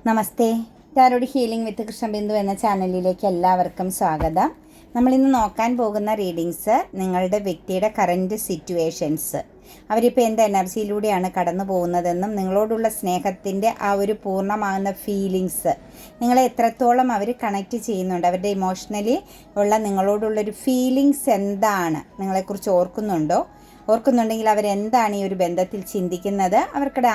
നമസ്തേ. Tarot healing വിത്ത് കൃഷ്ണബിന്ദു എന്ന ചാനലിലേക്ക് എല്ലാവർക്കും സ്വാഗതം. നമ്മളിന്ന് നോക്കാൻ പോകുന്ന റീഡിങ്സ് നിങ്ങളുടെ വ്യക്തിയുടെ കറൻറ്റ് സിറ്റുവേഷൻസ്, അവരിപ്പോൾ എന്ത് എനർജിയിലൂടെയാണ് കടന്നു പോകുന്നതെന്നും നിങ്ങളോടുള്ള സ്നേഹത്തിൻ്റെ ആ ഒരു പൂർണ്ണമാകുന്ന ഫീലിങ്സ്, നിങ്ങളെ എത്രത്തോളം അവർ കണക്റ്റ് ചെയ്യുന്നുണ്ട്, അവരുടെ ഇമോഷണലി ഉള്ള നിങ്ങളോടുള്ളൊരു ഫീലിങ്സ് എന്താണ്, നിങ്ങളെക്കുറിച്ച് ഓർക്കുന്നുണ്ടെങ്കിൽ അവരെന്താണ് ഈ ഒരു ബന്ധത്തിൽ ചിന്തിക്കുന്നത്, അവർക്കുടെ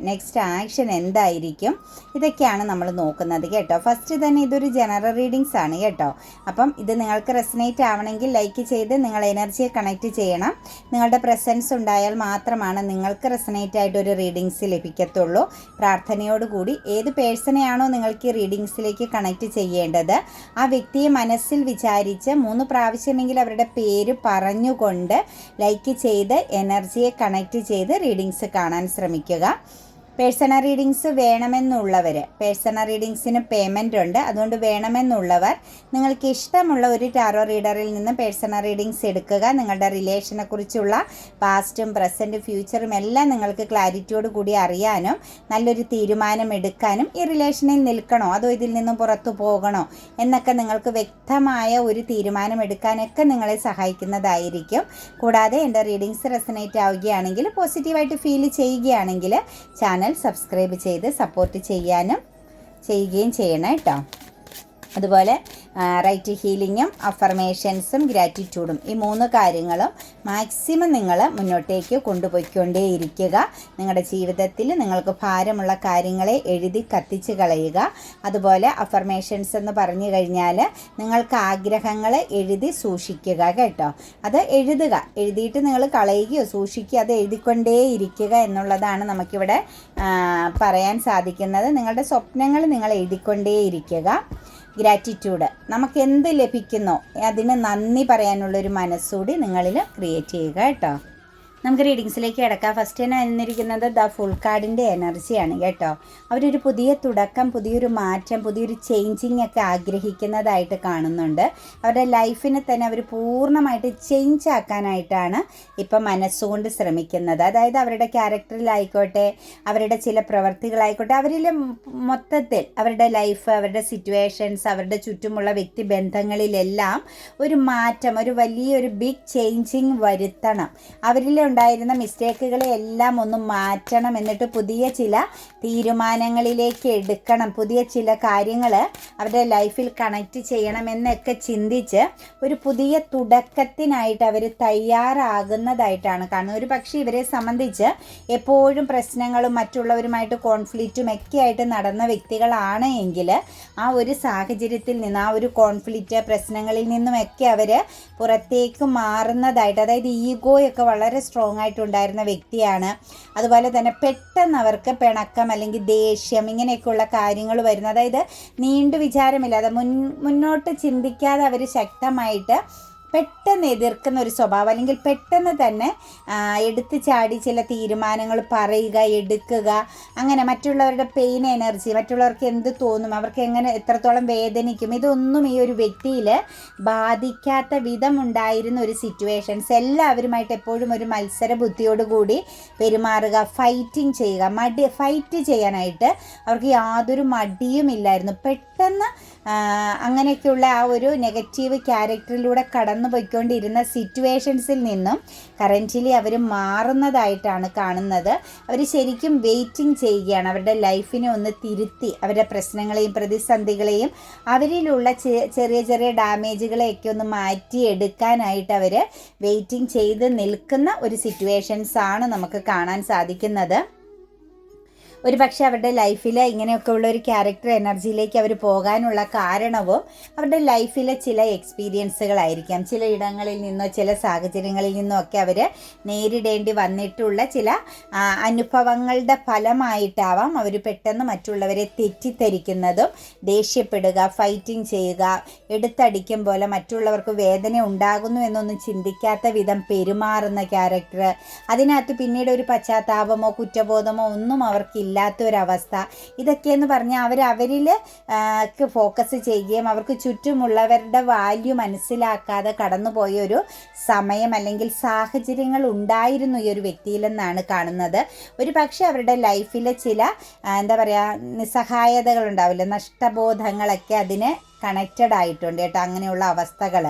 നെക്സ്റ്റ് ആക്ഷൻ എന്തായിരിക്കും, ഇതൊക്കെയാണ് നമ്മൾ നോക്കുന്നത് കേട്ടോ. ഫസ്റ്റ് തന്നെ ഇതൊരു ജനറൽ റീഡിങ്സ് ആണ് കേട്ടോ. അപ്പം ഇത് നിങ്ങൾക്ക് റെസനേറ്റ് ആവണമെങ്കിൽ ലൈക്ക് ചെയ്ത് നിങ്ങൾ എനർജിയെ കണക്റ്റ് ചെയ്യണം. നിങ്ങളുടെ പ്രസൻസ് ഉണ്ടായാൽ മാത്രമാണ് നിങ്ങൾക്ക് റെസനേറ്റ് ആയിട്ട് ഒരു റീഡിങ്സ് ലഭിക്കത്തുള്ളൂ. പ്രാർത്ഥനയോടുകൂടി ഏത് പേഴ്സണെയാണോ നിങ്ങൾക്ക് ഈ റീഡിങ്സിലേക്ക് കണക്റ്റ് ചെയ്യേണ്ടത്, ആ വ്യക്തിയെ മനസ്സിൽ വിചാരിച്ച് 3 പ്രാവശ്യമെങ്കിൽ അവരുടെ പേര് പറഞ്ഞുകൊണ്ട് ലൈക്ക് ചെയ്ത് എനർജിയെ കണക്റ്റ് ചെയ്ത് റീഡിങ്സ് കാണാൻ ശ്രമിക്കുക. പേഴ്സണൽ റീഡിങ്സ് വേണമെന്നുള്ളവർ, പേഴ്സണൽ റീഡിങ്സിന് പേയ്മെൻ്റ് ഉണ്ട്, അതുകൊണ്ട് വേണമെന്നുള്ളവർ നിങ്ങൾക്ക് ഇഷ്ടമുള്ള ഒരു ടാറോ റീഡറിൽ നിന്ന് പേഴ്സണൽ റീഡിങ്സ് എടുക്കുക. നിങ്ങളുടെ റിലേഷനെ കുറിച്ചുള്ള പാസ്റ്റും പ്രസൻറ്റും ഫ്യൂച്ചറും എല്ലാം നിങ്ങൾക്ക് ക്ലാരിറ്റിയോട് കൂടി അറിയാനും നല്ലൊരു തീരുമാനം എടുക്കാനും, ഈ റിലേഷനിൽ നിൽക്കണോ അതോ ഇതിൽ നിന്ന് പുറത്തു പോകണോ എന്നൊക്കെ നിങ്ങൾക്ക് വ്യക്തമായ ഒരു തീരുമാനം എടുക്കാനൊക്കെ നിങ്ങളെ സഹായിക്കുന്നതായിരിക്കും. കൂടാതെ എൻ്റെ റീഡിങ്സ് റെസനേറ്റ് ആവുകയാണെങ്കിൽ, പോസിറ്റീവായിട്ട് ഫീൽ ചെയ്യുകയാണെങ്കിൽ ചാനൽ സബ്സ്ക്രൈബ് ചെയ്ത് സപ്പോർട്ട് ചെയ്യുകയും ചെയ്യണം കേട്ടോ. അതുപോലെ റൈറ്റ് ഹീലിങ്ങും അഫർമേഷൻസും ഗ്രാറ്റിറ്റ്യൂഡും, ഈ 3 കാര്യങ്ങളും മാക്സിമം നിങ്ങൾ മുന്നോട്ടേക്ക് കൊണ്ടുപോയിക്കൊണ്ടേയിരിക്കുക. നിങ്ങളുടെ ജീവിതത്തിൽ നിങ്ങൾക്ക് ഭാരമുള്ള കാര്യങ്ങളെ എഴുതി കത്തിച്ച് കളയുക. അതുപോലെ അഫർമേഷൻസ് എന്ന് പറഞ്ഞു കഴിഞ്ഞാൽ നിങ്ങൾക്ക് ആഗ്രഹങ്ങൾ എഴുതി സൂക്ഷിക്കുക കേട്ടോ. അത് എഴുതിയിട്ട് നിങ്ങൾ കളയുകയോ സൂക്ഷിക്കുക, അത് എഴുതിക്കൊണ്ടേയിരിക്കുക എന്നുള്ളതാണ് നമുക്കിവിടെ പറയാൻ സാധിക്കുന്നത്. നിങ്ങളുടെ സ്വപ്നങ്ങൾ നിങ്ങൾ എഴുതിക്കൊണ്ടേയിരിക്കുക. ഗ്രാറ്റിറ്റ്യൂഡ്, നമുക്ക് എന്ത് ലഭിക്കുന്നോ അതിന് നന്ദി പറയാനുള്ളൊരു മനസ്സുകൂടി നിങ്ങളിൽ ക്രിയേറ്റ് ചെയ്യുക കേട്ടോ. നമുക്ക് റീഡിങ്സിലേക്ക് കിടക്കാം. ഫസ്റ്റ് തന്നെ വന്നിരിക്കുന്നത് ദ ഫുൾ കാർഡിൻ്റെ എനർജിയാണ് കേട്ടോ. അവരൊരു പുതിയ തുടക്കം, പുതിയൊരു മാറ്റം, പുതിയൊരു ചേഞ്ചിങ് ഒക്കെ ആഗ്രഹിക്കുന്നതായിട്ട് കാണുന്നുണ്ട്. അവരുടെ ലൈഫിനെ തന്നെ അവർ പൂർണ്ണമായിട്ട് ചേഞ്ച് ആക്കാനായിട്ടാണ് ഇപ്പം മനസ്സുകൊണ്ട് ശ്രമിക്കുന്നത്. അതായത് അവരുടെ ക്യാരക്ടറിലായിക്കോട്ടെ, അവരുടെ ചില പ്രവർത്തികളായിക്കോട്ടെ, അവരിൽ മൊത്തത്തിൽ അവരുടെ ലൈഫ്, അവരുടെ സിറ്റുവേഷൻസ്, അവരുടെ ചുറ്റുമുള്ള വ്യക്തിബന്ധങ്ങളിലെല്ലാം ഒരു മാറ്റം, ഒരു വലിയൊരു ബിഗ് ചേഞ്ചിങ് വരുത്തണം. അവരിൽ ഉണ്ടായിരുന്ന മിസ്റ്റേക്കുകളെ എല്ലാം ഒന്ന് മാറ്റണം, എന്നിട്ട് പുതിയ ചില തീരുമാനങ്ങളിലേക്ക് എടുക്കണം, പുതിയ ചില കാര്യങ്ങൾ അവരുടെ ലൈഫിൽ കണക്റ്റ് ചെയ്യണം എന്നൊക്കെ ചിന്തിച്ച് ഒരു പുതിയ തുടക്കത്തിനായിട്ട് അവർ തയ്യാറാകുന്നതായിട്ടാണ് കാണുന്നത്. ഒരു പക്ഷേ ഇവരെ സംബന്ധിച്ച് എപ്പോഴും പ്രശ്നങ്ങളും മറ്റുള്ളവരുമായിട്ട് കോൺഫ്ലിക്റ്റും ഒക്കെ ആയിട്ട് നടന്ന വ്യക്തികളാണ് എങ്കിൽ, ആ ഒരു സാഹചര്യത്തിൽ നിന്ന്, ആ ഒരു കോൺഫ്ലിക്റ്റ് പ്രശ്നങ്ങളിൽ നിന്നുമൊക്കെ അവർ പുറത്തേക്ക് മാറുന്നതായിട്ട്, അതായത് ഈഗോയൊക്കെ വളരെ സ്ട്രോങ് ആയിട്ടുണ്ടായിരുന്ന വ്യക്തിയാണ്. അതുപോലെ തന്നെ പെട്ടെന്ന് അവർക്ക് പിണക്കം അല്ലെങ്കിൽ ദേഷ്യം ഇങ്ങനെയൊക്കെയുള്ള കാര്യങ്ങൾ വരുന്നത്, അതായത് നീണ്ടു വിചാരമില്ലാതെ മുന്നോട്ട് ചിന്തിക്കാതെ അവർ ശക്തമായിട്ട് പെട്ടെന്ന് എതിർക്കുന്ന ഒരു സ്വഭാവം, അല്ലെങ്കിൽ പെട്ടെന്ന് തന്നെ എടുത്തു ചാടി ചില തീരുമാനങ്ങൾ പറയുക, എടുക്കുക, അങ്ങനെ മറ്റുള്ളവരുടെ പെയിൻ എനർജി, മറ്റുള്ളവർക്ക് എന്ത് തോന്നും, അവർക്ക് എങ്ങനെ എത്രത്തോളം വേദനിക്കും, ഇതൊന്നും ഈ ഒരു വ്യക്തിയിൽ ബാധിക്കാത്ത വിധം ഉണ്ടായിരുന്ന ഒരു സിറ്റുവേഷൻസ്. എല്ലാവരുമായിട്ട് എപ്പോഴും ഒരു മത്സര ബുദ്ധിയോടുകൂടി പെരുമാറുക, ഫൈറ്റ് ചെയ്യാനായിട്ട് അവർക്ക് യാതൊരു മടിയുമില്ലായിരുന്നു. പെട്ടെന്ന് അങ്ങനെയൊക്കെയുള്ള ആ ഒരു നെഗറ്റീവ് ക്യാരക്ടറിലൂടെ കടന്നു പോയിക്കൊണ്ടിരുന്ന സിറ്റുവേഷൻസിൽ നിന്നും കറൻറ്റ്ലി അവർ മാറുന്നതായിട്ടാണ് കാണുന്നത്. അവർ ശരിക്കും വെയിറ്റിംഗ് ചെയ്യുകയാണ്, അവരുടെ ലൈഫിനെ ഒന്ന് തിരുത്തി, അവരുടെ പ്രശ്നങ്ങളെയും പ്രതിസന്ധികളെയും അവരിലുള്ള ചെറിയ ചെറിയ ഡാമേജുകളെയൊക്കെ ഒന്ന് മാറ്റിയെടുക്കാനായിട്ട് അവർ വെയിറ്റിംഗ് ചെയ്ത് നിൽക്കുന്ന ഒരു സിറ്റുവേഷൻസാണ് നമുക്ക് കാണാൻ സാധിക്കുന്നത്. ഒരു പക്ഷേ അവരുടെ ലൈഫിൽ ഇങ്ങനെയൊക്കെ ഉള്ള ഒരു ക്യാരക്ടർ എനർജിയിലേക്ക് അവർ പോകാനുള്ള കാരണവും അവരുടെ ലൈഫിലെ ചില എക്സ്പീരിയൻസുകളായിരിക്കാം. ചില ഇടങ്ങളിൽ നിന്നോ ചില സാഹചര്യങ്ങളിൽ നിന്നോ ഒക്കെ അവർ നേരിടേണ്ടി വന്നിട്ടുള്ള ചില അനുഭവങ്ങളുടെ ഫലമായിട്ടാവാം അവർ പെട്ടെന്ന് മറ്റുള്ളവരെ തെറ്റിദ്ധരിക്കുന്നതും, ദേഷ്യപ്പെടുക, ഫൈറ്റിംഗ് ചെയ്യുക, എടുത്തടിക്കും പോലെ മറ്റുള്ളവർക്ക് വേദന ഉണ്ടാകുന്നു എന്നൊന്നും ചിന്തിക്കാത്ത വിധം പെരുമാറുന്ന ക്യാരക്ടർ. അതിനകത്ത് പിന്നീട് ഒരു പശ്ചാത്താപമോ കുറ്റബോധമോ ഒന്നും അവർക്കില്ല ഇല്ലാത്തൊരവസ്ഥ, ഇതൊക്കെയെന്ന് പറഞ്ഞാൽ അവരിൽ ഫോക്കസ് ചെയ്യുകയും അവർക്ക് ചുറ്റുമുള്ളവരുടെ വാല്യൂ മനസ്സിലാക്കാതെ കടന്നുപോയ ഒരു സമയം അല്ലെങ്കിൽ സാഹചര്യങ്ങൾ ഉണ്ടായിരുന്നു ഈ ഒരു വ്യക്തിയിലെന്നാണ് കാണുന്നത്. ഒരു പക്ഷേ അവരുടെ ലൈഫിലെ ചില എന്താ പറയുക നിസ്സഹായതകൾ ഉണ്ടാവില്ല, നഷ്ടബോധങ്ങളൊക്കെ അതിന് കണക്റ്റഡ് ആയിട്ടുണ്ട് കേട്ടോ. അങ്ങനെയുള്ള അവസ്ഥകൾ,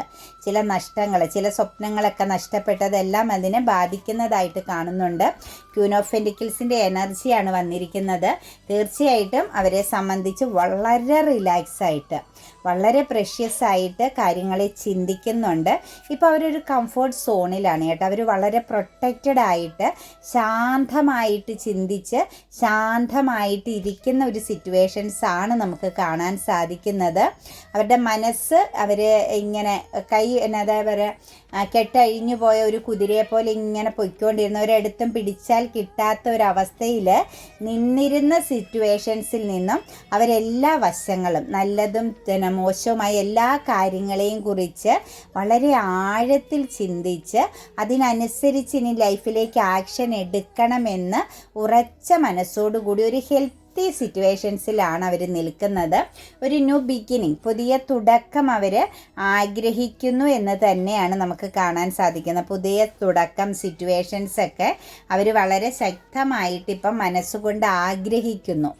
ചില നഷ്ടങ്ങൾ, ചില സ്വപ്നങ്ങളൊക്കെ നഷ്ടപ്പെട്ടതെല്ലാം അതിനെ ബാധിക്കുന്നതായിട്ട് കാണുന്നുണ്ട്. ക്വീൻ ഓഫ് പെന്റിക്കിൾസിൻ്റെ എനർജിയാണ് വന്നിരിക്കുന്നത്. തീർച്ചയായിട്ടും അവരെ സംബന്ധിച്ച് വളരെ റിലാക്സ് ആയിട്ട്, വളരെ പ്രഷ്യസ് ആയിട്ട് കാര്യങ്ങളെ ചിന്തിക്കുന്നുണ്ട്. ഇപ്പോൾ അവരൊരു കംഫർട്ട് സോണിലാണ് കേട്ടോ. അവർ വളരെ പ്രൊട്ടക്റ്റഡ് ആയിട്ട് ശാന്തമായിട്ട് ചിന്തിച്ച് ശാന്തമായിട്ട് ഇരിക്കുന്ന ഒരു സിറ്റുവേഷൻസ് ആണ് നമുക്ക് കാണാൻ സാധിക്കുന്നത്. അവരുടെ മനസ്സ് അവർ ഇങ്ങനെ എന്താ പറയുക കെട്ടഴിഞ്ഞു പോയ ഒരു കുതിരയെ പോലെ ഇങ്ങനെ പൊയ്ക്കൊണ്ടിരുന്ന, ഒരിടത്തും പിടിച്ചാൽ കിട്ടാത്ത ഒരവസ്ഥയിൽ നിന്നിരുന്ന സിറ്റുവേഷൻസിൽ നിന്നും അവരെല്ലാ വശങ്ങളും നല്ലതും മോശവുമായ എല്ലാ കാര്യങ്ങളെയും കുറിച്ച് വളരെ ആഴത്തിൽ ചിന്തിച്ച് അതിനനുസരിച്ച് ഇനി ലൈഫിലേക്ക് ആക്ഷൻ എടുക്കണമെന്ന് ഉറച്ച മനസ്സോടുകൂടി ഒരു സിറ്റുവേഷൻസിലാണ് അവർ നിൽക്കുന്നത്. ഒരു ന്യൂ ബിഗിനിങ്, പുതിയ തുടക്കം അവർ ആഗ്രഹിക്കുന്നു എന്ന് തന്നെയാണ് നമുക്ക് കാണാൻ സാധിക്കുന്നത്. പുതിയ തുടക്കം സിറ്റുവേഷൻസൊക്കെ അവർ വളരെ ശക്തമായിട്ട് ഇപ്പം മനസ്സുകൊണ്ട് ആഗ്രഹിക്കുന്നു.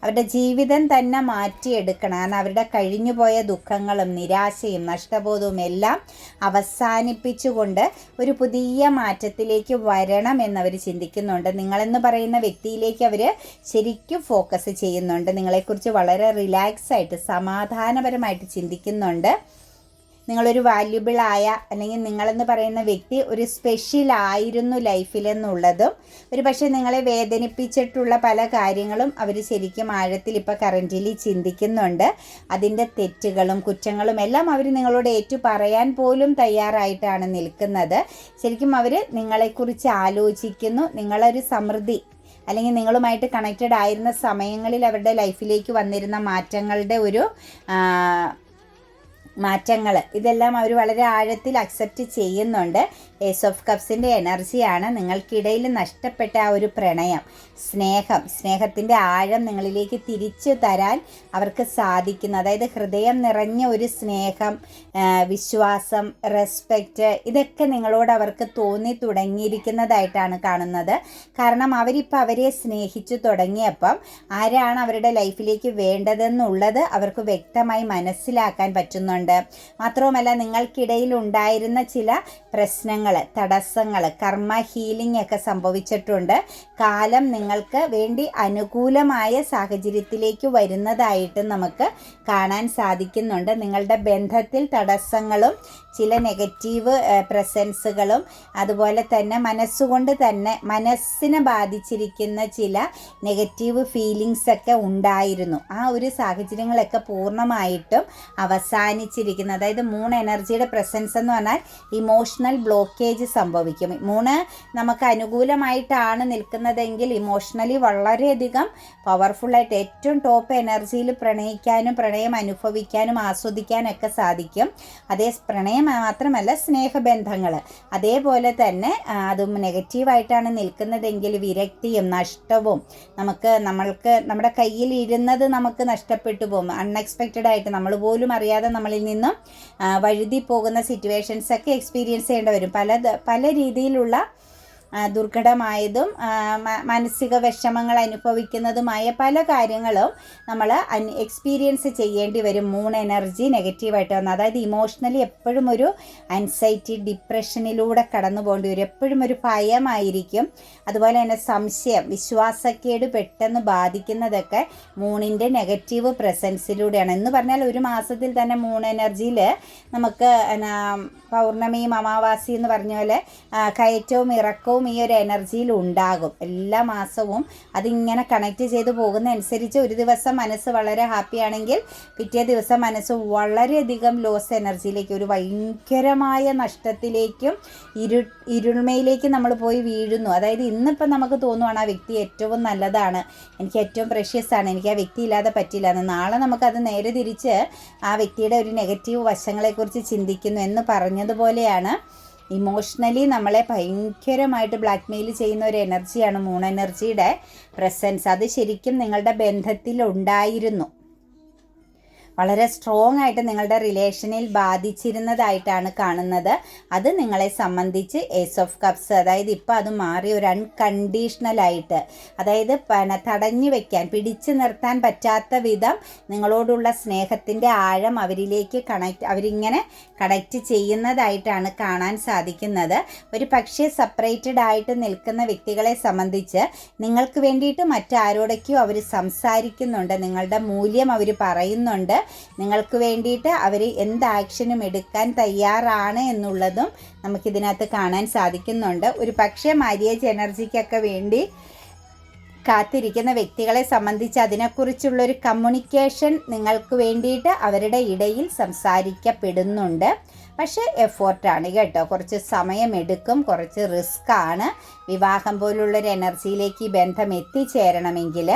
അവരുടെ ജീവിതം തന്നെ മാറ്റിയെടുക്കണം. കാരണം അവരുടെ കഴിഞ്ഞുപോയ ദുഃഖങ്ങളും നിരാശയും നഷ്ടബോധവും എല്ലാം അവസാനിപ്പിച്ചുകൊണ്ട് ഒരു പുതിയ മാറ്റത്തിലേക്ക് വരണം എന്നവർ ചിന്തിക്കുന്നുണ്ട്. നിങ്ങളെന്ന് പറയുന്ന വ്യക്തിയിലേക്ക് അവർ ശരിക്കും ഫോക്കസ് ചെയ്യുന്നുണ്ട്. നിങ്ങളെക്കുറിച്ച് വളരെ റിലാക്സ് ആയിട്ട് സമാധാനപരമായിട്ട് ചിന്തിക്കുന്നുണ്ട്. നിങ്ങളൊരു വാല്യുബിളായ അല്ലെങ്കിൽ നിങ്ങളെന്ന് പറയുന്ന വ്യക്തി ഒരു സ്പെഷ്യലായിരുന്നു ലൈഫിലെന്നുള്ളതും, ഒരു പക്ഷേ നിങ്ങളെ വേദനിപ്പിച്ചിട്ടുള്ള പല കാര്യങ്ങളും അവർ ശരിക്കും ആഴത്തിൽ ഇപ്പോൾ കറൻ്റിലി ചിന്തിക്കുന്നുണ്ട്. അതിൻ്റെ തെറ്റുകളും കുറ്റങ്ങളും എല്ലാം അവർ നിങ്ങളോട് ഏറ്റു പറയാൻ പോലും തയ്യാറായിട്ടാണ് നിൽക്കുന്നത്. ശരിക്കും അവർ നിങ്ങളെക്കുറിച്ച് ആലോചിക്കുന്നു. നിങ്ങളൊരു സമൃദ്ധി അല്ലെങ്കിൽ നിങ്ങളുമായിട്ട് കണക്റ്റഡ് ആയിരുന്ന സമയങ്ങളിൽ അവരുടെ ലൈഫിലേക്ക് വന്നിരുന്ന മാറ്റങ്ങൾ ഇതെല്ലാം അവർ വളരെ ആഴത്തിൽ അക്സെപ്റ്റ് ചെയ്യുന്നുണ്ട്. ഏസ് ഓഫ് കപ്സിൻ്റെ എനർജിയാണ്. നിങ്ങൾക്കിടയിൽ നഷ്ടപ്പെട്ട ആ ഒരു പ്രണയം, സ്നേഹത്തിൻ്റെ ആഴം നിങ്ങളിലേക്ക് തിരിച്ചു തരാൻ അവർക്ക് സാധിക്കുന്നു. അതായത് ഹൃദയം നിറഞ്ഞ ഒരു സ്നേഹം, വിശ്വാസം, റെസ്പെക്റ്റ് ഇതൊക്കെ നിങ്ങളോട് അവർക്ക് തോന്നി തുടങ്ങിയിരിക്കുന്നതായിട്ടാണ് കാണുന്നത്. കാരണം അവരിപ്പോൾ അവരെ സ്നേഹിച്ചു തുടങ്ങിയപ്പം ആരാണ് അവരുടെ ലൈഫിലേക്ക് വേണ്ടതെന്നുള്ളത് അവർക്ക് വ്യക്തമായി മനസ്സിലാക്കാൻ പറ്റുന്നുണ്ട്. മാത്രവുമല്ല നിങ്ങൾക്കിടയിൽ ഉണ്ടായിരുന്ന ചില പ്രശ്നങ്ങൾ, തടസ്സങ്ങൾ, കർമ്മ ഹീലിംഗ് ഒക്കെ സംഭവിച്ചിട്ടുണ്ട്. കാലം നിങ്ങൾക്ക് വേണ്ടി അനുകൂലമായ സാഹചര്യത്തിലേക്ക് വരുന്നതായിട്ട് നമുക്ക് കാണാൻ സാധിക്കുന്നുണ്ട്. നിങ്ങളുടെ ബന്ധത്തിൽ തടസ്സങ്ങളും ചില നെഗറ്റീവ് പ്രസൻസുകളും അതുപോലെ തന്നെ മനസ്സുകൊണ്ട് തന്നെ മനസ്സിനെ ബാധിച്ചിരിക്കുന്ന ചില നെഗറ്റീവ് ഫീലിങ്സ് ഒക്കെ ഉണ്ടായിരുന്നു. ആ ഒരു സാഹചര്യങ്ങളൊക്കെ പൂർണ്ണമായിട്ടും അവസാനിച്ചിരിക്കുന്നു. അതായത് മൂൺ എനർജിയുടെ പ്രസൻസ് എന്ന് പറഞ്ഞാൽ ഇമോഷണൽ ബ്ലോക്കേജ് സംഭവിക്കും. മൂണ് നമുക്ക് അനുകൂലമായിട്ടാണ് നിൽക്കുന്നതെങ്കിൽ ഇമോഷണലി വളരെയധികം പവർഫുള്ളായിട്ട് ഏറ്റവും ടോപ്പ് എനർജിയിൽ പ്രണയിക്കാനും പ്രണയം അനുഭവിക്കാനും ആസ്വദിക്കാനൊക്കെ സാധിക്കും. അതേ പ്രണയം മാത്രമല്ല സ്നേഹബന്ധങ്ങൾ അതേപോലെ തന്നെ അതും നെഗറ്റീവായിട്ടാണ് നിൽക്കുന്നതെങ്കിൽ വിരക്തിയും നഷ്ടവും നമ്മൾക്ക് നമ്മുടെ കയ്യിൽ ഇരുന്നത് നമുക്ക് നഷ്ടപ്പെട്ടു പോകും. അൺഎക്സ്പെക്റ്റഡ് ആയിട്ട് നമ്മൾ പോലും അറിയാതെ നമ്മളിൽ നിന്നും വഴുതി പോകുന്ന സിറ്റുവേഷൻസൊക്കെ എക്സ്പീരിയൻസ് ചെയ്യേണ്ടി വരും. പല രീതിയിലുള്ള ദുർഘടമായതും മാനസിക വിഷമങ്ങൾ അനുഭവിക്കുന്നതുമായ പല കാര്യങ്ങളും നമ്മൾ എക്സ്പീരിയൻസ് ചെയ്യേണ്ടി വരും. മൂൺ എനർജി നെഗറ്റീവായിട്ട് വന്നത്, അതായത് ഇമോഷണലി എപ്പോഴും ഒരു ആൻസൈറ്റി ഡിപ്രഷനിലൂടെ കടന്നു പോകേണ്ടി വരും. എപ്പോഴും ഒരു ഭയമായിരിക്കും. അതുപോലെ തന്നെ സംശയം, വിശ്വാസക്കേട് പെട്ടെന്ന് ബാധിക്കുന്നതൊക്കെ മൂണിൻ്റെ നെഗറ്റീവ് പ്രസൻസിലൂടെയാണ്. എന്ന് പറഞ്ഞാൽ ഒരു മാസത്തിൽ തന്നെ മൂൺ എനർജിയിൽ നമുക്ക് പൗർണമിയും അമാവാസി എന്ന് പറഞ്ഞ പോലെ കയറ്റവും ഇറക്കവും ഈ ഒരു എനർജിയിൽ ഉണ്ടാകും. എല്ലാ മാസവും അതിങ്ങനെ കണക്റ്റ് ചെയ്ത് പോകുന്ന അനുസരിച്ച് ഒരു ദിവസം മനസ്സ് വളരെ ഹാപ്പി ആണെങ്കിൽ പിറ്റേ ദിവസം മനസ്സ് വളരെയധികം ലോസ് എനർജിയിലേക്ക്, ഒരു ഭയങ്കരമായ നഷ്ടത്തിലേക്കും ഇരുൾമയിലേക്കും നമ്മൾ പോയി വീഴുന്നു. അതായത് ഇന്നിപ്പം നമുക്ക് തോന്നുവാണ് ആ വ്യക്തി ഏറ്റവും നല്ലതാണ്, എനിക്ക് ഏറ്റവും പ്രഷ്യസ് ആണ്, എനിക്ക് ആ വ്യക്തി ഇല്ലാതെ പറ്റില്ല എന്ന്. നാളെ നമുക്കത് നേരെ തിരിച്ച് ആ വ്യക്തിയുടെ ഒരു നെഗറ്റീവ് വശങ്ങളെക്കുറിച്ച് ചിന്തിക്കുന്നു എന്ന് പറഞ്ഞതുപോലെയാണ് ഇമോഷണലി നമ്മളെ ഭയങ്കരമായിട്ട് ബ്ലാക്ക്മെയിൽ ചെയ്യുന്ന ഒരു എനർജിയാണ് മൂൺ എനർജിയുടെ പ്രസൻസ്. അത് ശരിക്കും നിങ്ങളുടെ ബന്ധത്തിൽ ഉണ്ടായിരുന്നു, വളരെ സ്ട്രോങ് ആയിട്ട് നിങ്ങളുടെ റിലേഷനിൽ ബാധിച്ചിരുന്നതായിട്ടാണ് കാണുന്നത്. അത് നിങ്ങളെ സംബന്ധിച്ച് ഏസ് ഓഫ് കപ്സ്, അതായത് ഇപ്പോൾ അത് മാറി ഒരു അൺകണ്ടീഷണലായിട്ട്, അതായത് തടഞ്ഞു വെക്കാൻ, പിടിച്ചു നിർത്താൻ പറ്റാത്ത വിധം നിങ്ങളോടുള്ള സ്നേഹത്തിൻ്റെ ആഴം അവരിലേക്ക് അവരിങ്ങനെ കണക്റ്റ് ചെയ്യുന്നതായിട്ടാണ് കാണാൻ സാധിക്കുന്നത്. ഒരു പക്ഷേ സെപ്പറേറ്റഡ് ആയിട്ട് നിൽക്കുന്ന വ്യക്തികളെ സംബന്ധിച്ച് നിങ്ങൾക്ക് വേണ്ടിയിട്ട് മറ്റാരോടൊക്കെയോ അവർ സംസാരിക്കുന്നുണ്ട്, നിങ്ങളുടെ മൂല്യം അവർ പറയുന്നുണ്ട്, നിങ്ങൾക്ക് വേണ്ടിയിട്ട് അവർ എന്ത് ആക്ഷനും എടുക്കാൻ തയ്യാറാണ് എന്നുള്ളതും നമുക്കിതിനകത്ത് കാണാൻ സാധിക്കുന്നുണ്ട്. ഒരു പക്ഷേ മാര്യേജ് എനർജിക്കൊക്കെ വേണ്ടി കാത്തിരിക്കുന്ന വ്യക്തികളെ സംബന്ധിച്ച് അതിനെക്കുറിച്ചുള്ളൊരു കമ്മ്യൂണിക്കേഷൻ നിങ്ങൾക്ക് വേണ്ടിയിട്ട് അവരുടെ ഇടയിൽ സംസാരിക്കപ്പെടുന്നുണ്ട്. പക്ഷേ എഫോർട്ടാണ് കേട്ടോ, കുറച്ച് സമയമെടുക്കും, കുറച്ച് റിസ്ക്കാണ് വിവാഹം പോലുള്ളൊരു എനർജിയിലേക്ക് ഈ ബന്ധം എത്തിച്ചേരണമെങ്കിൽ.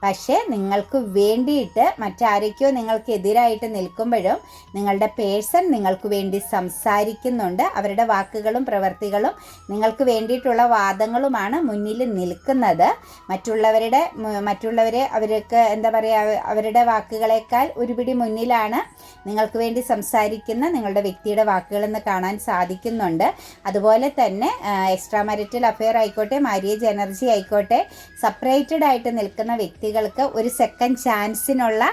പക്ഷേ നിങ്ങൾക്ക് വേണ്ടിയിട്ട് മറ്റാരൊക്കെയോ നിങ്ങൾക്ക് എതിരായിട്ട് നിൽക്കുമ്പോഴും നിങ്ങളുടെ പേഴ്സൺ നിങ്ങൾക്ക് വേണ്ടി സംസാരിക്കുന്നുണ്ട്. അവരുടെ വാക്കുകളും പ്രവൃത്തികളും നിങ്ങൾക്ക് വേണ്ടിയിട്ടുള്ള വാദങ്ങളുമാണ് മുന്നിൽ നിൽക്കുന്നത്. മറ്റുള്ളവരെ അവർക്ക് എന്താ പറയുക, അവരുടെ വാക്കുകളേക്കാൾ ഒരുപിടി മുന്നിലാണ് നിങ്ങൾക്ക് വേണ്ടി സംസാരിക്കുന്ന നിങ്ങളുടെ വ്യക്തിയുടെ വാക്കുകളെന്ന് കാണാൻ സാധിക്കുന്നുണ്ട്. അതുപോലെ തന്നെ എക്സ്ട്രാ മാരിറ്റൽ അഫെയർ ആയിക്കോട്ടെ, മാര്യേജ് എനർജി ആയിക്കോട്ടെ, സെപ്പറേറ്റഡ് ആയിട്ട് നിൽക്കുന്ന വ്യക്തികൾക്ക് ഒരു സെക്കൻഡ് ചാൻസിനുള്ള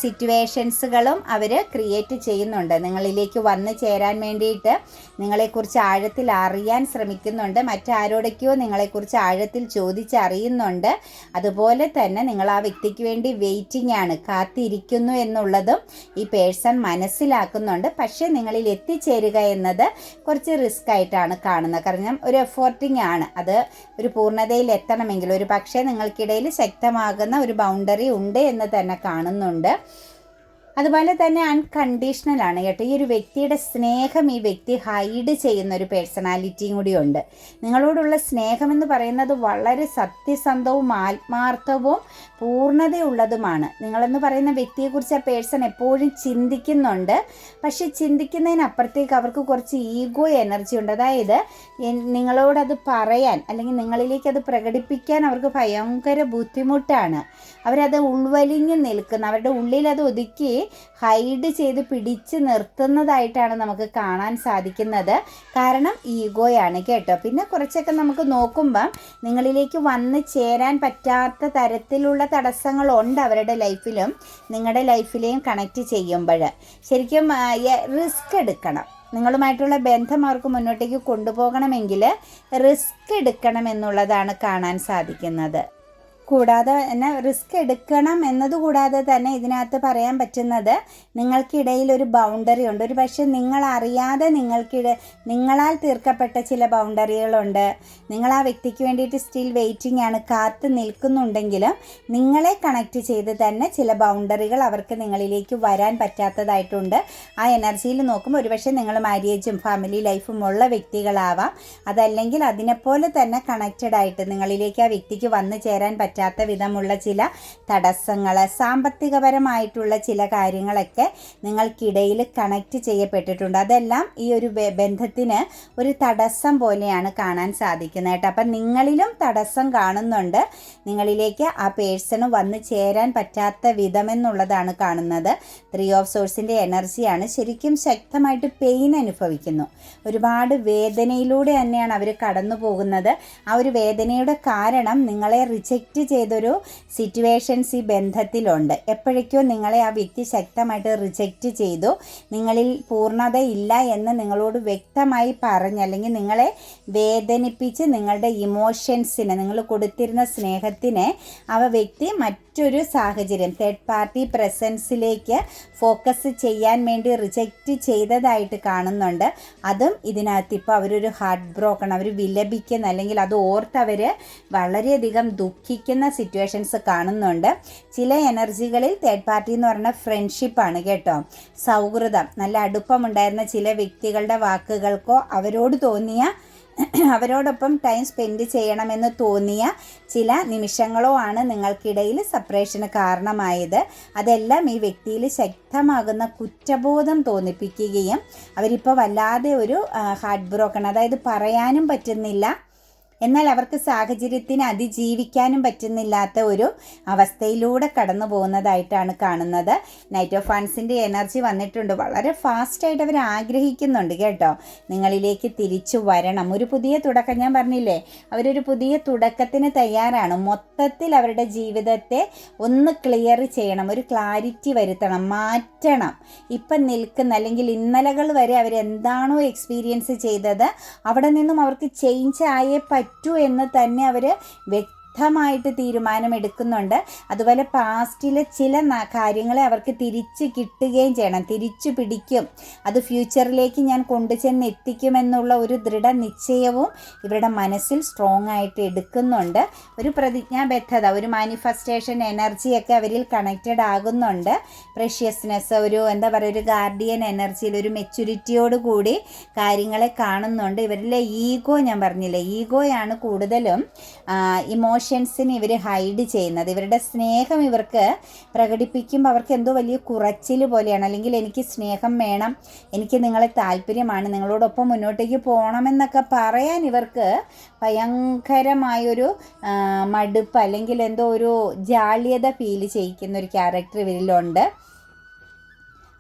സിറ്റുവേഷൻസുകളും അവർ ക്രിയേറ്റ് ചെയ്യുന്നുണ്ട്. നിങ്ങളിലേക്ക് വന്നു ചേരാൻ വേണ്ടിയിട്ട് നിങ്ങളെക്കുറിച്ച് ആഴത്തിൽ അറിയാൻ ശ്രമിക്കുന്നുണ്ട്, മറ്റാരോടൊക്കെയോ നിങ്ങളെക്കുറിച്ച് ആഴത്തിൽ ചോദിച്ചറിയുന്നുണ്ട്. അതുപോലെ തന്നെ നിങ്ങൾ ആ വ്യക്തിക്ക് വേണ്ടി വെയിറ്റിംഗ് ആണ്, കാത്തിരിക്കുന്നു എന്നുള്ളതും ഈ പേഴ്സൺ മനസ്സിലാക്കുന്നുണ്ട്. പക്ഷേ നിങ്ങളിൽ എത്തിച്ചേരുക എന്നത് കുറച്ച് റിസ്ക് ആയിട്ടാണ് കാണുന്നത്. കാരണം ഒരു എഫോർട്ടിങ് ആണ്, അത് ഒരു പൂർണ്ണതയിൽ എത്തണമെങ്കിൽ ഒരു പക്ഷേ നിങ്ങൾക്കിടയിൽ ശക്തമാകുന്ന ഒരു ബൗണ്ടറി ഉണ്ട് എന്ന് തന്നെ കാണുന്നുണ്ട്. അതുപോലെ തന്നെ അൺകണ്ടീഷണൽ ആണ് കേട്ടോ. ഈ ഒരു വ്യക്തിയുടെ സ്നേഹം ഈ വ്യക്തി ഹൈഡ് ചെയ്യുന്ന ഒരു പേഴ്സണാലിറ്റിയും കൂടിയുണ്ട്. നിങ്ങളോടുള്ള സ്നേഹമെന്ന് പറയുന്നത് വളരെ സത്യസന്ധവും ആത്മാർത്ഥവും പൂർണ്ണതയുള്ളതുമാണ്. നിങ്ങളെന്ന് പറയുന്ന വ്യക്തിയെക്കുറിച്ച് ആ പേഴ്സൺ എപ്പോഴും ചിന്തിക്കുന്നുണ്ട്. പക്ഷെ ചിന്തിക്കുന്നതിനപ്പുറത്തേക്ക് അവർക്ക് കുറച്ച് ഈഗോ എനർജി ഉണ്ട്. അതായത് നിങ്ങളോടത് പറയാൻ അല്ലെങ്കിൽ നിങ്ങളിലേക്ക് അത് പ്രകടിപ്പിക്കാൻ അവർക്ക് ഭയങ്കര ബുദ്ധിമുട്ടാണ്. അവരത് ഉൾവലിഞ്ഞ് നിൽക്കുന്ന, അവരുടെ ഉള്ളിൽ അത് ഒതുക്കി ഹൈഡ് ചെയ്ത് പിടിച്ച് നിർത്തുന്നതായിട്ടാണ് നമുക്ക് കാണാൻ സാധിക്കുന്നത്. കാരണം ഈഗോയാണ് കേട്ടോ. പിന്നെ കുറച്ചൊക്കെ നമുക്ക് നോക്കുമ്പം നിങ്ങളിലേക്ക് വന്ന് ചേരാൻ പറ്റാത്ത തരത്തിലുള്ള തടസ്സങ്ങളുണ്ട് അവരുടെ ലൈഫിലും നിങ്ങളുടെ ലൈഫിലെയും കണക്റ്റ് ചെയ്യുമ്പോൾ. ശരിക്കും റിസ്ക് എടുക്കണം. നിങ്ങളുമായിട്ടുള്ള ബന്ധം അവർക്ക് മുന്നോട്ടേക്ക് കൊണ്ടുപോകണമെങ്കിൽ റിസ്ക് എടുക്കണം എന്നുള്ളതാണ് കാണാൻ സാധിക്കുന്നത്. കൂടാതെ തന്നെ റിസ്ക് എടുക്കണം എന്നതുകൂടാതെ തന്നെ ഇതിനകത്ത് പറയാൻ പറ്റുന്നത് നിങ്ങൾക്കിടയിൽ ഒരു ബൗണ്ടറി ഉണ്ട്. ഒരു പക്ഷേ നിങ്ങളറിയാതെ നിങ്ങളാൽ തീർക്കപ്പെട്ട ചില ബൗണ്ടറികളുണ്ട്. നിങ്ങൾ ആ വ്യക്തിക്ക് വേണ്ടിയിട്ട് സ്റ്റിൽ വെയിറ്റിംഗ് ആണ്, കാത്ത് നിൽക്കുന്നുണ്ടെങ്കിലും നിങ്ങളെ കണക്റ്റ് ചെയ്ത് തന്നെ ചില ബൗണ്ടറികൾ അവർക്ക് നിങ്ങളിലേക്ക് വരാൻ പറ്റാത്തതായിട്ടുണ്ട്. ആ എനർജിയിൽ നോക്കുമ്പോൾ ഒരുപക്ഷെ നിങ്ങൾ മാര്യേജും ഫാമിലി ലൈഫും ഉള്ള വ്യക്തികളാവാം. അതല്ലെങ്കിൽ അതിനെപ്പോലെ തന്നെ കണക്റ്റഡ് ആയിട്ട് നിങ്ങളിലേക്ക് ആ വ്യക്തിക്ക് വന്നു ചേരാൻ പറ്റാത്ത വിധമുള്ള ചില തടസ്സങ്ങൾ, സാമ്പത്തികപരമായിട്ടുള്ള ചില കാര്യങ്ങളൊക്കെ നിങ്ങൾക്കിടയിൽ കണക്റ്റ് ചെയ്യപ്പെട്ടിട്ടുണ്ട്. അതെല്ലാം ഈ ഒരു ബന്ധത്തിന് ഒരു തടസ്സം പോലെയാണ് കാണാൻ സാധിക്കുന്നത് കേട്ടോ. അപ്പം നിങ്ങളിലും തടസ്സം കാണുന്നുണ്ട്. നിങ്ങളിലേക്ക് ആ പേഴ്സണ് വന്ന് ചേരാൻ പറ്റാത്ത വിധമെന്നുള്ളതാണ് കാണുന്നത്. 3 ഓഫ് സോഴ്സിൻ്റെ എനർജിയാണ്. ശരിക്കും ശക്തമായിട്ട് പെയിൻ അനുഭവിക്കുന്നു. ഒരുപാട് വേദനയിലൂടെ തന്നെയാണ് അവർ കടന്നു പോകുന്നത്. ആ ഒരു വേദനയുടെ കാരണം നിങ്ങളെ റിജക്റ്റ് ചെയ്തൊരു സിറ്റുവേഷൻസ് ഈ ബന്ധത്തിലുണ്ട്. എപ്പോഴേക്കോ നിങ്ങളെ ആ വ്യക്തി ശക്തമായിട്ട് റിജക്റ്റ് ചെയ്തു, നിങ്ങളിൽ പൂർണ്ണതയില്ല എന്ന് നിങ്ങളോട് വ്യക്തമായി പറഞ്ഞ് അല്ലെങ്കിൽ നിങ്ങളെ വേദനിപ്പിച്ച് നിങ്ങളുടെ ഇമോഷൻസിനെ, നിങ്ങൾ കൊടുത്തിരുന്ന സ്നേഹത്തിനെ ആ വ്യക്തി മറ്റൊരു സാഹചര്യം, തേർഡ് പാർട്ടി പ്രസൻസിലേക്ക് ഫോക്കസ് ചെയ്യാൻ വേണ്ടി റിജക്റ്റ് ചെയ്തതായിട്ട് കാണുന്നുണ്ട്. അതും ഇതിനകത്ത് ഇപ്പോൾ അവരൊരു ഹാർട്ട് ബ്രോക്കൺ, അവർ വിലപിക്കുന്ന അല്ലെങ്കിൽ അത് ഓർത്ത് അവർ വളരെയധികം ദുഃഖിക്കുന്ന സിറ്റുവേഷൻസ് കാണുന്നുണ്ട്. ചില എനർജികളിൽ തേർഡ് പാർട്ടി എന്ന് പറയുന്ന ഫ്രണ്ട്ഷിപ്പാണ് കേട്ടോ. സൗഹൃദം, നല്ല അടുപ്പമുണ്ടായിരുന്ന ചില വ്യക്തികളുടെ വാക്കുകൾക്കോ അവരോട് തോന്നിയ അവരോടൊപ്പം ടൈം സ്പെൻഡ് ചെയ്യണമെന്ന് തോന്നിയ ചില നിമിഷങ്ങളോ ആണ് നിങ്ങൾക്കിടയിൽ സെപ്പറേഷന് കാരണമായത്. അതെല്ലാം ഈ വ്യക്തിയിൽ ശക്തമാകുന്ന കുറ്റബോധം തോന്നിപ്പിക്കുകയും അവരിപ്പോൾ വല്ലാതെ ഒരു ഹാർട്ട് ബ്രോക്കൺ, അതായത് പറയാനും പറ്റുന്നില്ല, എന്നാൽ അവർക്ക് സാഹചര്യത്തിന് അതിജീവിക്കാനും പറ്റുന്നില്ലാത്ത ഒരു അവസ്ഥയിലൂടെ കടന്നു പോകുന്നതായിട്ടാണ് കാണുന്നത്. നൈറ്റ് ഓഫ് വൺസിൻ്റെ എനർജി വന്നിട്ടുണ്ട്. വളരെ ഫാസ്റ്റായിട്ട് അവർ ആഗ്രഹിക്കുന്നുണ്ട് കേട്ടോ, നിങ്ങളിലേക്ക് തിരിച്ചു വരണം. ഒരു പുതിയ തുടക്കം, ഞാൻ പറഞ്ഞില്ലേ, അവരൊരു പുതിയ തുടക്കത്തിന് തയ്യാറാണ്. മൊത്തത്തിൽ അവരുടെ ജീവിതത്തെ ഒന്ന് ക്ലിയർ ചെയ്യണം, ഒരു ക്ലാരിറ്റി വരുത്തണം, മാറ്റണം. ഇപ്പം നിൽക്കുന്ന അല്ലെങ്കിൽ ഇന്നലകൾ വരെ അവരെന്താണോ എക്സ്പീരിയൻസ് ചെയ്തത് അവിടെ നിന്നും അവർക്ക് ചേഞ്ച് ആയേ പറ്റൂ എന്ന് തന്നെ അവർ വ്യക്തമായിട്ട് തീരുമാനമെടുക്കുന്നുണ്ട്. അതുപോലെ പാസ്റ്റിലെ ചില കാര്യങ്ങളെ അവർക്ക് തിരിച്ച് കിട്ടുകയും ചെയ്യണം, തിരിച്ചു പിടിക്കും, അത് ഫ്യൂച്ചറിലേക്ക് ഞാൻ കൊണ്ടുചെന്ന് എത്തിക്കുമെന്നുള്ള ഒരു ദൃഢനിശ്ചയവും ഇവരുടെ മനസ്സിൽ സ്ട്രോങ് ആയിട്ട് എടുക്കുന്നുണ്ട്. ഒരു പ്രതിജ്ഞാബദ്ധത, ഒരു മാനിഫെസ്റ്റേഷൻ എനർജിയൊക്കെ അവരിൽ കണക്റ്റഡ് ആകുന്നുണ്ട്. പ്രഷ്യസ്നെസ്, ഒരു എന്താ പറയുക, ഒരു ഗാർഡിയൻ എനർജിയിൽ ഒരു മെച്യൂരിറ്റിയോട് കൂടി കാര്യങ്ങളെ കാണുന്നുണ്ട്. ഇവരിലെ ഈഗോ, ഞാൻ പറഞ്ഞില്ലേ, ഈഗോയാണ് കൂടുതലും ഇമോഷൻസിന് ഇവർ ഹൈഡ് ചെയ്യുന്നത്. ഇവരുടെ സ്നേഹം ഇവർക്ക് പ്രകടിപ്പിക്കുമ്പോൾ അവർക്ക് എന്തോ വലിയ കുറച്ചിൽ പോലെയാണ്. അല്ലെങ്കിൽ എനിക്ക് സ്നേഹം വേണം, എനിക്ക് നിങ്ങളെ താല്പര്യമാണ്, നിങ്ങളോടൊപ്പം മുന്നോട്ടേക്ക് പോകണമെന്നൊക്കെ പറയാൻ ഇവർക്ക് ഭയങ്കരമായൊരു മടുപ്പ് അല്ലെങ്കിൽ എന്തോ ഒരു ജാള്യത ഫീൽ ചെയ്യിക്കുന്ന ഒരു ക്യാരക്ടർ ഇവരിലുണ്ട്.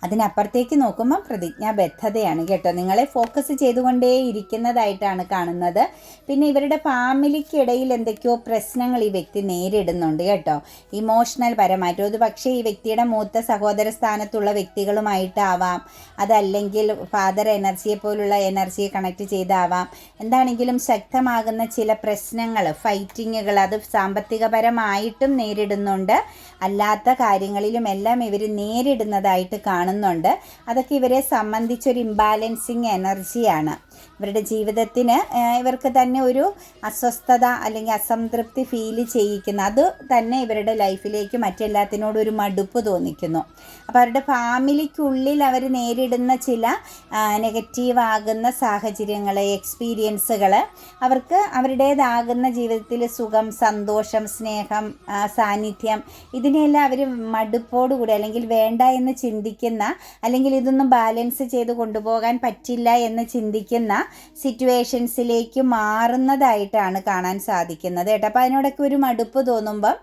അതിനപ്പുറത്തേക്ക് നോക്കുമ്പോൾ പ്രതിജ്ഞാബദ്ധതയാണ് കേട്ടോ, നിങ്ങളെ ഫോക്കസ് ചെയ്തുകൊണ്ടേ ഇരിക്കുന്നതായിട്ടാണ് കാണുന്നത്. പിന്നെ ഇവരുടെ ഫാമിലിക്കിടയിൽ എന്തൊക്കെയോ പ്രശ്നങ്ങൾ ഈ വ്യക്തി നേരിടുന്നുണ്ട് കേട്ടോ, ഇമോഷണൽ പരമായിട്ട്. അത് പക്ഷേ ഈ വ്യക്തിയുടെ മൂത്ത സഹോദര സ്ഥാനത്തുള്ള വ്യക്തികളുമായിട്ടാവാം, അതല്ലെങ്കിൽ ഫാദർ എനർജിയെ പോലുള്ള എനർജിയെ കണക്ട് ചെയ്താവാം. എന്താണെങ്കിലും ശക്തമാകുന്ന ചില പ്രശ്നങ്ങൾ, ഫൈറ്റിങ്ങുകൾ, അത് സാമ്പത്തികപരമായിട്ടും നേരിടുന്നുണ്ട്, അല്ലാത്ത കാര്യങ്ങളിലും എല്ലാം ഇവർ നേരിടുന്നതായിട്ട് കാണുന്നുണ്ട്. അതൊക്കെ ഇവരെ സംബന്ധിച്ചൊരു ഇംബാലൻസിങ് എനർജിയാണ്. ഇവരുടെ ജീവിതത്തിന് ഇവർക്ക് തന്നെ ഒരു അസ്വസ്ഥത അല്ലെങ്കിൽ അസംതൃപ്തി ഫീൽ ചെയ്യിക്കുന്നു. അത് തന്നെ ഇവരുടെ ലൈഫിലേക്ക് മറ്റെല്ലാത്തിനോടും ഒരു മടുപ്പ് തോന്നിക്കുന്നു. അപ്പോൾ അവരുടെ ഫാമിലിക്കുള്ളിൽ അവർ നേരിടുന്ന ചില നെഗറ്റീവാകുന്ന സാഹചര്യങ്ങൾ, എക്സ്പീരിയൻസുകൾ അവർക്ക് അവരുടേതാകുന്ന ജീവിതത്തിൽ സുഖം, സന്തോഷം, സ്നേഹം, സാന്നിധ്യം, ഇതിനെല്ലാം അവർ മടുപ്പോടുകൂടി അല്ലെങ്കിൽ വേണ്ട എന്ന് ചിന്തിക്കുന്ന, അല്ലെങ്കിൽ ഇതൊന്നും ബാലൻസ് ചെയ്ത് കൊണ്ടുപോകാൻ പറ്റില്ല എന്ന് ചിന്തിക്കുന്ന സിറ്റുവേഷൻസിലേക്ക് മാറുന്നതായിട്ടാണ് കാണാൻ സാധിക്കുന്നത് കേട്ടോ. അപ്പോൾ അതിനോടൊക്കെ ഒരു മടുപ്പ് തോന്നുമ്പോൾ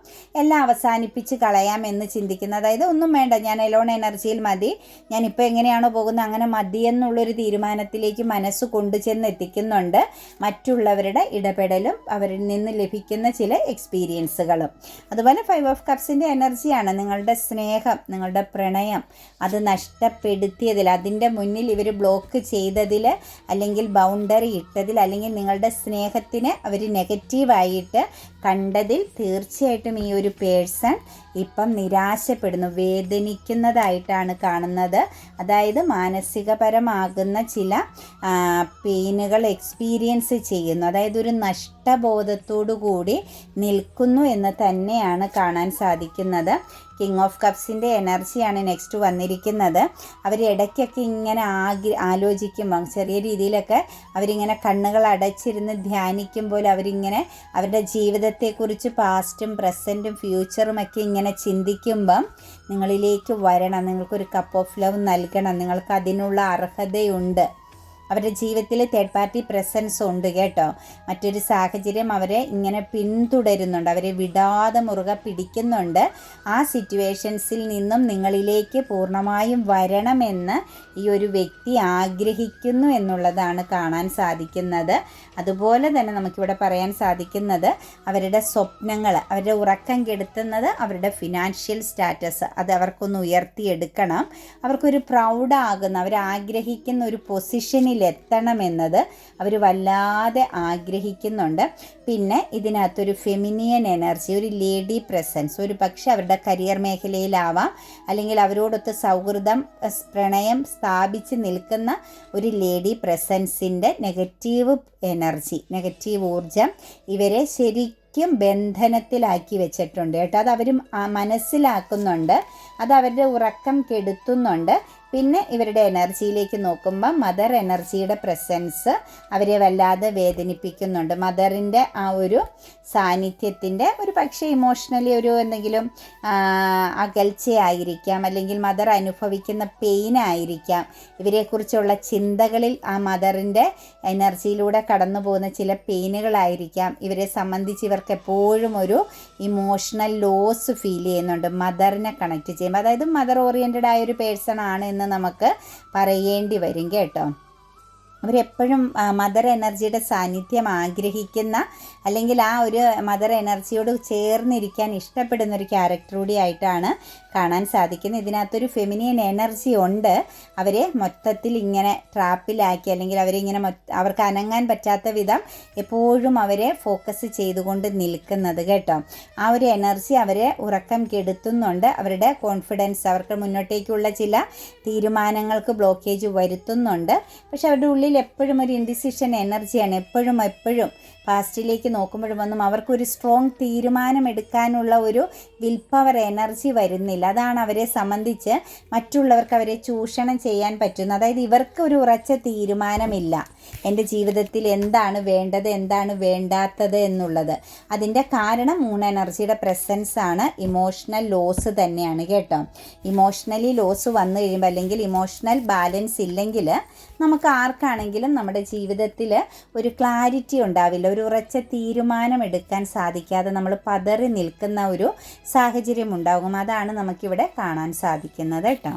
എല്ലാം അവസാനിപ്പിച്ച് കളയാം എന്ന് ചിന്തിക്കുന്നത്, അതായത് ഒന്നും വേണ്ട, ഞാൻ എലോൺ എനർജിയിൽ മതി, ഞാനിപ്പോൾ എങ്ങനെയാണോ പോകുന്നത് അങ്ങനെ മതി എന്നുള്ളൊരു തീരുമാനത്തിലേക്ക് മനസ്സ് കൊണ്ടുചെന്ന് എത്തിക്കുന്നുണ്ട്. മറ്റുള്ളവരുടെ ഇടപെടലും അവരിൽ നിന്ന് ലഭിക്കുന്ന ചില എക്സ്പീരിയൻസുകളും. അതുപോലെ 5 ഓഫ് കപ്സിൻ്റെ എനർജിയാണ് നിങ്ങളുടെ സ്നേഹം, നിങ്ങളുടെ പ്രണയം, അത് നഷ്ടപ്പെടുത്തിയതിൽ, അതിൻ്റെ മുന്നിൽ ഇവർ ബ്ലോക്ക് ചെയ്തതിൽ, അല്ലെങ്കിൽ ബൗണ്ടറി ഇട്ടതിൽ, അല്ലെങ്കിൽ നിങ്ങളുടെ സ്നേഹത്തിന് അവർ നെഗറ്റീവായിട്ട് കണ്ടതിൽ തീർച്ചയായിട്ടും ഈ ഒരു പേഴ്സൺ ഇപ്പം നിരാശപ്പെടുന്നു, വേദനിക്കുന്നതായിട്ടാണ് കാണുന്നത്. അതായത് മാനസികപരമാകുന്ന ചില പെയിനുകൾ എക്സ്പീരിയൻസ് ചെയ്യുന്നു, അതായത് ഒരു നഷ്ടബോധത്തോടു കൂടി നിൽക്കുന്നു എന്ന് തന്നെയാണ് കാണാൻ സാധിക്കുന്നത്. കിങ് ഓഫ് കപ്സിൻ്റെ എനർജിയാണ് നെക്സ്റ്റ് വന്നിരിക്കുന്നത്. അവർ ഇടയ്ക്കൊക്കെ ഇങ്ങനെ ആലോചിക്കുമ്പോൾ ചെറിയ രീതിയിലൊക്കെ അവരിങ്ങനെ കണ്ണുകൾ അടച്ചിരുന്ന് ധ്യാനിക്കുമ്പോൾ അവരിങ്ങനെ അവരുടെ ജീവിതത്തെക്കുറിച്ച് പാസ്റ്റും പ്രസൻറ്റും ഫ്യൂച്ചറും ഒക്കെ ഇങ്ങനെ ചിന്തിക്കുമ്പം നിങ്ങളിലേക്ക് വരണം, നിങ്ങൾക്കൊരു കപ്പ് ഓഫ് ലവ് നൽകണം, നിങ്ങൾക്ക് അതിനുള്ള അർഹതയുണ്ട്. അവരുടെ ജീവിതത്തിൽ തേർഡ് പാർട്ടി പ്രസൻസ് ഉണ്ട് കേട്ടോ. മറ്റൊരു സാഹചര്യം അവരെ ഇങ്ങനെ പിന്തുടരുന്നുണ്ട്, അവരെ വിടാതെ മുറുകെ പിടിക്കുന്നുണ്ട്. ആ സിറ്റുവേഷൻസിൽ നിന്നും നിങ്ങളിലേക്ക് പൂർണ്ണമായും വരണമെന്ന് ഈ ഒരു വ്യക്തി ആഗ്രഹിക്കുന്നു എന്നുള്ളതാണ് കാണാൻ സാധിക്കുന്നത്. അതുപോലെ തന്നെ നമുക്കിവിടെ പറയാൻ സാധിക്കുന്നത് അവരുടെ സ്വപ്നങ്ങൾ, അവരുടെ ഉറക്കം കെടുത്തുന്നത് അവരുടെ ഫിനാൻഷ്യൽ സ്റ്റാറ്റസ്, അത് അവർക്കൊന്ന് ഉയർത്തിയെടുക്കണം. അവർക്കൊരു പ്രൗഡാകുന്ന, അവരാഗ്രഹിക്കുന്ന ഒരു പൊസിഷനിൽ എത്തണമെന്നത് അവർ വല്ലാതെ ആഗ്രഹിക്കുന്നുണ്ട്. പിന്നെ ഇതിനകത്തൊരു ഫെമിനിയൻ എനർജി, ഒരു ലേഡി പ്രസൻസ്, ഒരു പക്ഷേ അവരുടെ കരിയർ മേഖലയിലാവാം, അല്ലെങ്കിൽ അവരോടൊത്ത് സൗഹൃദം, പ്രണയം സ്ഥാപിച്ച് നിൽക്കുന്ന ഒരു ലേഡി പ്രസൻസിൻ്റെ നെഗറ്റീവ് എനർജി, നെഗറ്റീവ് ഊർജം ഇവരെ ശരിക്കും ബന്ധനത്തിലാക്കി വെച്ചിട്ടുണ്ട് കേട്ടോ. അത് അവർ മനസ്സിലാക്കുന്നുണ്ട്, അത് അവരുടെ ഉറക്കം കെടുത്തുന്നുണ്ട്. പിന്നെ ഇവരുടെ എനർജിയിലേക്ക് നോക്കുമ്പോൾ മദർ എനർജിയുടെ പ്രസൻസ് അവരെ വല്ലാതെ വേദനിപ്പിക്കുന്നുണ്ട്. മദറിൻ്റെ ആ ഒരു സാന്നിധ്യത്തിൻ്റെ ഒരു പക്ഷേ ഇമോഷണലി ഒരു എന്തെങ്കിലും അകൽച്ചയായിരിക്കാം, അല്ലെങ്കിൽ മദർ അനുഭവിക്കുന്ന പെയിനായിരിക്കാം, ഇവരെക്കുറിച്ചുള്ള ചിന്തകളിൽ ആ മദറിൻ്റെ എനർജിയിലൂടെ കടന്നു പോകുന്ന ചില പെയിനുകളായിരിക്കാം ഇവരെ സംബന്ധിച്ച് ഇവർക്ക് എപ്പോഴും ഒരു ഇമോഷണൽ ലോസ് ഫീൽ ചെയ്യുന്നുണ്ട് മദറിനെ കണക്ട് ചെയ്യുമ്പോൾ. അതായത് മദർ ഓറിയൻറ്റഡ് ആയ ഒരു പേഴ്സൺ ആണ് എന്ന് നമുക്ക് പറയേണ്ടി വരും കേട്ടോ. അവരെപ്പോഴും മദർ എനർജിയുടെ സാന്നിധ്യം ആഗ്രഹിക്കുന്ന, അല്ലെങ്കിൽ ആ ഒരു മദർ എനർജിയോട് ചേർന്നിരിക്കാൻ ഇഷ്ടപ്പെടുന്ന ഒരു ക്യാരക്ടർ കൂടി ആയിട്ടാണ് കാണാൻ സാധിക്കുന്നത്. ഇതിനകത്തൊരു ഫെമിനിയൻ എനർജി ഉണ്ട്. അവരെ മൊത്തത്തിൽ ഇങ്ങനെ ട്രാപ്പിലാക്കി, അല്ലെങ്കിൽ അവരിങ്ങനെ അവർക്ക് അനങ്ങാൻ പറ്റാത്ത വിധം എപ്പോഴും അവരെ ഫോക്കസ് ചെയ്തുകൊണ്ട് നിൽക്കുന്നത് കേട്ടോ. ആ ഒരു എനർജി അവരെ ഉറക്കം കെടുത്തുന്നുണ്ട്. അവരുടെ കോൺഫിഡൻസ്, അവർക്ക് മുന്നോട്ടേക്കുള്ള ചില തീരുമാനങ്ങൾക്ക് ബ്ലോക്കേജ് വരുത്തുന്നുണ്ട്. പക്ഷെ അവരുടെ ഉള്ളിൽ എപ്പോഴും ഒരു ഇൻഡിസിഷൻ എനർജിയാണ്. എപ്പോഴും പാസ്റ്റിലേക്ക് നോക്കുമ്പോഴും അവർക്കൊരു സ്ട്രോങ് തീരുമാനമെടുക്കാനുള്ള ഒരു വിൽ പവർ എനർജി വരുന്നില്ല. അതാണ് അവരെ സംബന്ധിച്ച് മറ്റുള്ളവർക്ക് അവരെ ചൂഷണം ചെയ്യാൻ പറ്റുന്നത്. അതായത് ഇവർക്ക് ഒരു ഉറച്ച തീരുമാനമില്ല എൻ്റെ ജീവിതത്തിൽ എന്താണ് വേണ്ടത്, എന്താണ് വേണ്ടാത്തത് എന്നുള്ളത്. അതിൻ്റെ കാരണം മൂൺ എനർജിയുടെ പ്രസൻസ് ആണ്. ഇമോഷണൽ ലോസ് തന്നെയാണ് കേട്ടോ. ഇമോഷണലി ലോസ് വന്നു കഴിയുമ്പോൾ, അല്ലെങ്കിൽ ഇമോഷണൽ ബാലൻസ് ഇല്ലെങ്കിൽ നമുക്ക് ആർക്കാണെങ്കിലും നമ്മുടെ ജീവിതത്തിൽ ഒരു ക്ലാരിറ്റി ഉണ്ടാവില്ല. ഒരു ഉറച്ച തീരുമാനം എടുക്കാൻ സാധിക്കാതെ നമ്മൾ പതറി നിൽക്കുന്ന ഒരു സാഹചര്യം ഉണ്ടാകും. അതാണ് നമുക്കിവിടെ കാണാൻ സാധിക്കുന്നത് കേട്ടോ.